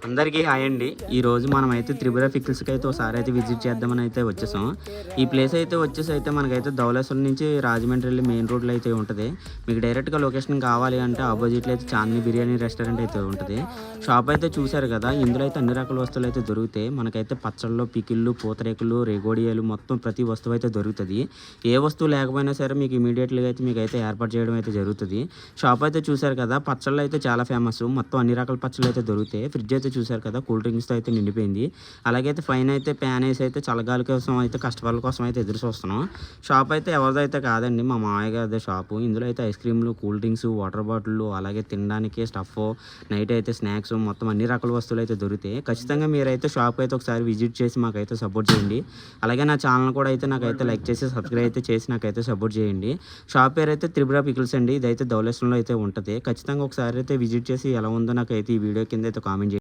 అందరికీ హాయ్ అండి. ఈరోజు మనమైతే త్రిపుర పికిల్స్కి అయితే ఒకసారి అయితే విజిట్ చేద్దామని అయితే వచ్చేసాం. ఈ ప్లేస్ అయితే వచ్చేసి అయితే మనకైతే ధవళేశ్వరం నుంచి రాజమండ్రి వెళ్ళి మెయిన్ రోడ్లో అయితే ఉంటుంది. మీకు డైరెక్ట్గా లొకేషన్ కావాలి అంటే ఆపోజిట్లో అయితే చాందిని బిర్యానీ రెస్టారెంట్ అయితే ఉంటుంది. షాప్ అయితే చూశారు కదా, ఇందులో అయితే అన్ని రకాల వస్తువులు అయితే దొరుకుతాయి. మనకైతే పచ్చళ్ళు, పికిళ్ళు, పూతరేకులు, రేగోడియాలు మొత్తం ప్రతి వస్తువు అయితే దొరుకుతుంది. ఏ వస్తువు లేకపోయినా సరే మీకు ఇమీడియట్గా అయితే మీకు అయితే ఏర్పాటు చేయడం అయితే జరుగుతుంది. షాప్ అయితే చూశారు కదా, పచ్చళ్ళు అయితే చాలా ఫేమస్. మొత్తం అన్ని రకాల పచ్చళ్ళు అయితే దొరుకుతాయి. ఫ్రిడ్జ్ అయితే చూశారు కదా, కూల్ డ్రింక్స్తో అయితే నిండిపోయింది. అలాగే అయితే పైన అయితే ప్యాన్ వేసి అయితే చల్లగాలి కోసం అయితే కస్టమర్ల కోసం అయితే ఎదురు చూస్తున్నాం. షాప్ అయితే ఎవరిదో అయితే కాదండి, మా మామయ్య గారి షాపు. ఇందులో అయితే ఐస్ క్రీమ్లు, కూల్ డ్రింక్స్, వాటర్ బాటిళ్ళు, అలాగే తినడానికి స్టఫ్, నైట్ అయితే స్నాక్స్, మొత్తం అన్ని రకాల వస్తువులు అయితే దొరుకుతాయి. ఖచ్చితంగా మీరైతే షాప్ అయితే ఒకసారి విజిట్ చేసి మాకైతే సపోర్ట్ చేయండి. అలాగే నా ఛానల్ కూడా అయితే నాకైతే లైక్ చేసి సబ్స్క్రైబ్ అయితే చేసి నాకైతే సపోర్ట్ చేయండి. షాప్ పేరు అయితే త్రిపుర పికిల్స్ అండి. ఇదైతే ధవళేశ్వరంలో అయితే ఉంటుంది. ఖచ్చితంగా ఒకసారి అయితే విజిట్ చేసి ఎలా ఉందో నాకైతే ఈ వీడియో కింద అయితే కామెంట్ చేయండి.